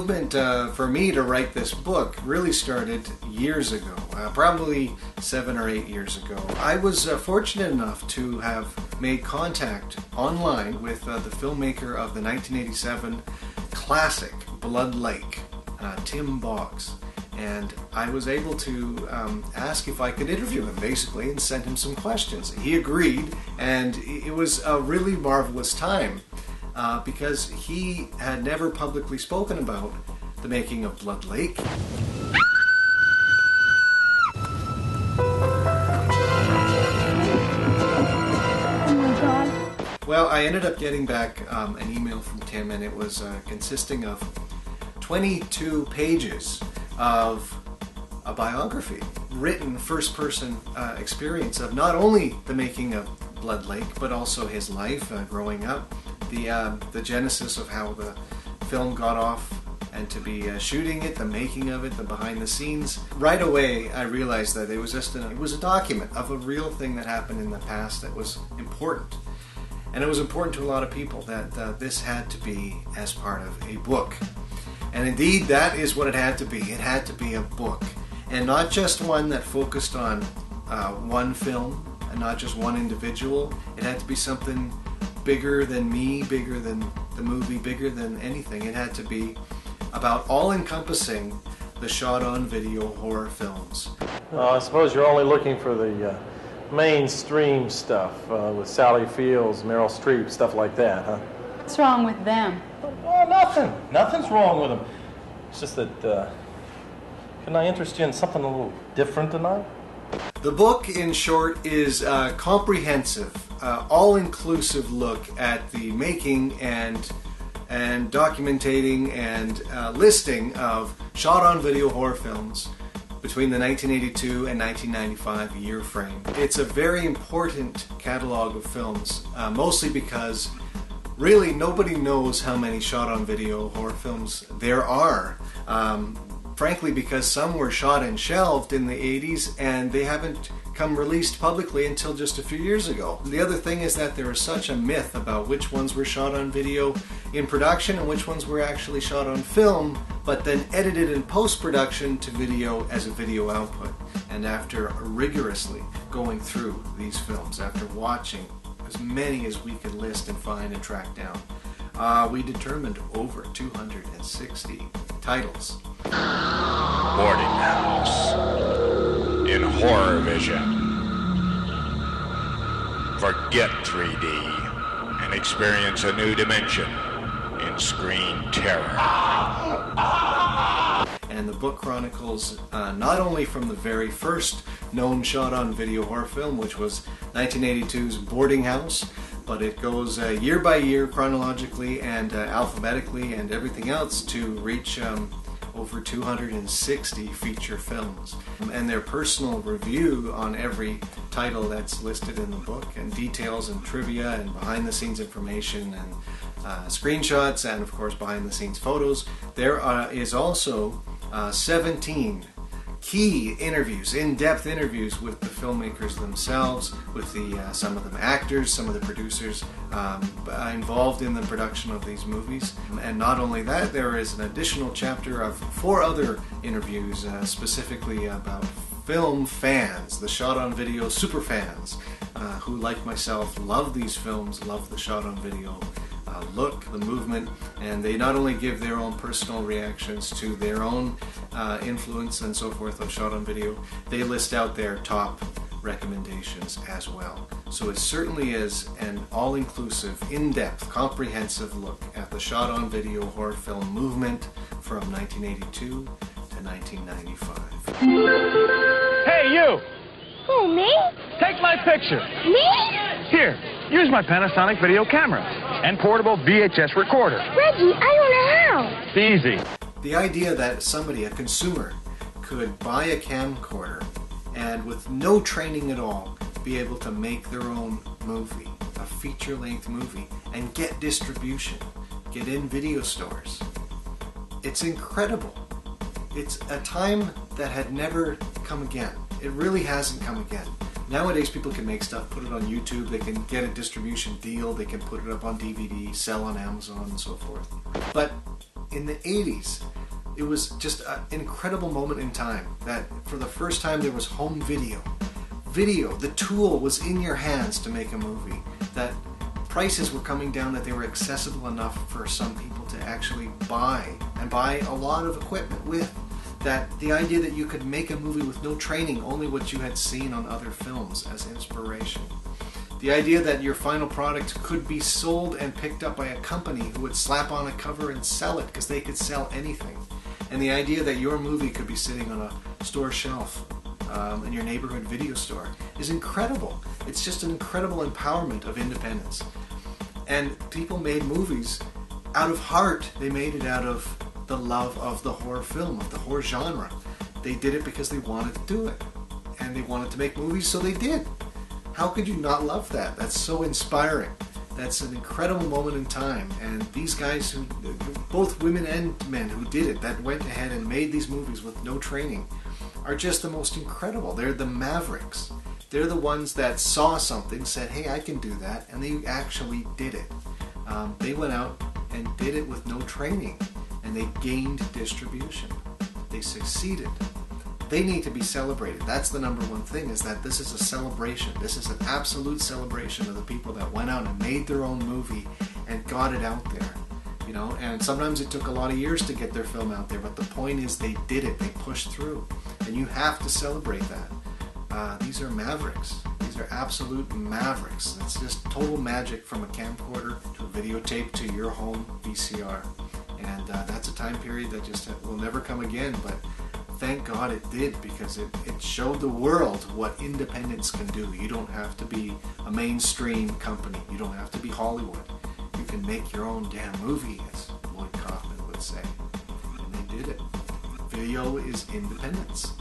movement for me to write this book really started years ago, probably 7 or 8 years ago. I was fortunate enough to have made contact online with the filmmaker of the 1987 classic Blood Lake, Tim Boggs. And I was able to ask if I could interview him, basically, and send him some questions. He agreed, and it was a really marvelous time because he had never publicly spoken about the making of Blood Lake. Oh my God. Well, I ended up getting back an email from Tim, and it was consisting of 22 pages of a biography, written first-person experience of not only the making of Blood Lake, but also his life growing up, the genesis of how the film got off and to be shooting it, the making of it, the behind the scenes. Right away, I realized that it was a document of a real thing that happened in the past that was important. And it was important to a lot of people that this had to be as part of a book. And indeed, that is what it had to be. It had to be a book. And not just one that focused on one film and not just one individual. It had to be something bigger than me, bigger than the movie, bigger than anything. It had to be about all-encompassing the shot-on-video horror films. I suppose you're only looking for the mainstream stuff with Sally Fields, Meryl Streep, stuff like that, huh? What's wrong with them? Oh, nothing. Nothing's wrong with them. It's just that, can I interest you in something a little different tonight? The book, in short, is a comprehensive, all-inclusive look at the making and documenting and listing of shot-on-video horror films between the 1982 and 1995 year frame. It's a very important catalog of films, mostly because really nobody knows how many shot-on-video horror films there are. Frankly, because some were shot and shelved in the 80s and they haven't come released publicly until just a few years ago. The other thing is that there is such a myth about which ones were shot on video in production and which ones were actually shot on film, but then edited in post-production to video as a video output. And after rigorously going through these films, after watching as many as we could list and find and track down, we determined over 260 titles. Boarding House in Horror Vision. Forget 3D and experience a new dimension in screen terror. And the book chronicles not only from the very first known shot-on-video horror film, which was 1982's Boarding House, but it goes year by year chronologically and alphabetically and everything else to reach over 260 feature films. And their personal review on every title that's listed in the book, and details and trivia and behind the scenes information and screenshots and of course behind the scenes photos. There is also 17 key interviews, in-depth interviews with the filmmakers themselves, with some of them actors, some of the producers involved in the production of these movies. And not only that, there is an additional chapter of 4 other interviews specifically about film fans, the shot-on-video superfans, who, like myself, love these films, love the shot-on-video look, the movement, and they not only give their own personal reactions to their own influence and so forth of shot on video, they list out their top recommendations as well. So it certainly is an all-inclusive, in-depth, comprehensive look at the shot on video horror film movement from 1982 to 1995. Hey, you! Who, me? Take my picture. Me? Here, use my Panasonic video camera and portable VHS recorder. Reggie, I don't know how. Easy. The idea that somebody, a consumer, could buy a camcorder and with no training at all be able to make their own movie, a feature-length movie, and get distribution, get in video stores. It's incredible. It's a time that had never come again. It really hasn't come again. Nowadays people can make stuff, put it on YouTube, they can get a distribution deal, they can put it up on DVD, sell on Amazon and so forth. But in the 80s, it was just an incredible moment in time that for the first time there was home video. Video, the tool was in your hands to make a movie. That prices were coming down, that they were accessible enough for some people to actually buy, and buy a lot of equipment with. That the idea that you could make a movie with no training, only what you had seen on other films as inspiration. The idea that your final product could be sold and picked up by a company who would slap on a cover and sell it because they could sell anything. And the idea that your movie could be sitting on a store shelf in your neighborhood video store is incredible. It's just an incredible empowerment of independence. And people made movies out of heart. They made it out of the love of the horror film, of the horror genre. They did it because they wanted to do it. And they wanted to make movies, so they did. How could you not love that? That's so inspiring. That's an incredible moment in time. And these guys, who, both women and men who did it, that went ahead and made these movies with no training, are just the most incredible. They're the mavericks. They're the ones that saw something, said, hey, I can do that, and they actually did it. They went out and did it with no training, and they gained distribution. They succeeded. They need to be celebrated. That's the number one thing, is that this is a celebration. This is an absolute celebration of the people that went out and made their own movie and got it out there. You know, and sometimes it took a lot of years to get their film out there, but the point is they did it. They pushed through, and you have to celebrate that. These are mavericks. These are absolute mavericks. It's just total magic, from a camcorder to a videotape to your home VCR. And that's a time period that just will never come again, but thank God it did, because it showed the world what independence can do. You don't have to be a mainstream company. You don't have to be Hollywood. You can make your own damn movie, as Lloyd Kaufman would say. And they did it. Video is independence.